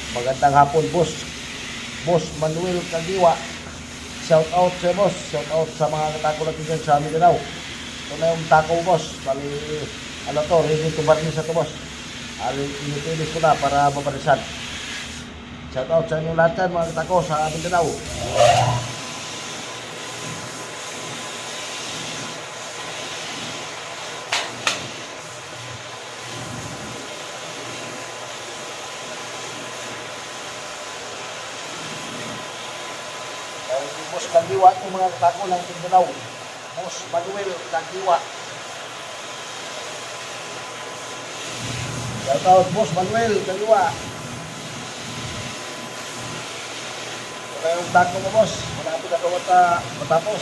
Magandang hapon, boss. Boss Manuel Kagiwa. Shout out sa boss. Shout out sa mga katako natin dyan sa Mindanao. Ito na yung tako, boss. Bali, ano to, ready to barnis na to, boss. Inutilis ko na para mabarisan. Shout out sa inyo lahat dyan, mga katako sa Mindanao. Boss Kagiwa itong mga katako ng Mindanao. Boss Manuel Kagiwa. Shout out Boss Manuel Kagiwa. Ito na yung tako mo, boss. Malapit na ito matapos.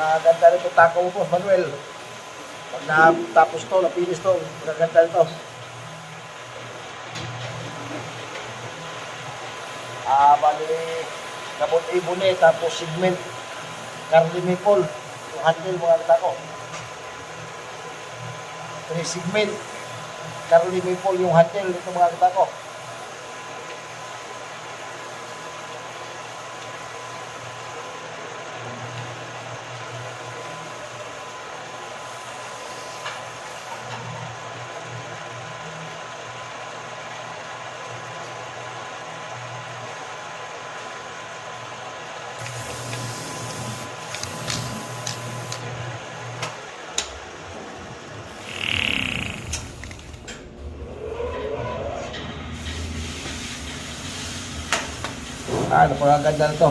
Magaganda rin itong tako mo, boss Manuel. Pag natapos to, napinis to, magaganda rin to. Bali, kabot ibon tapos segment, Carly Maple, yung handle mga tako. 3 segment, Carly Maple yung handle nito mga tako. Napakaganda na to.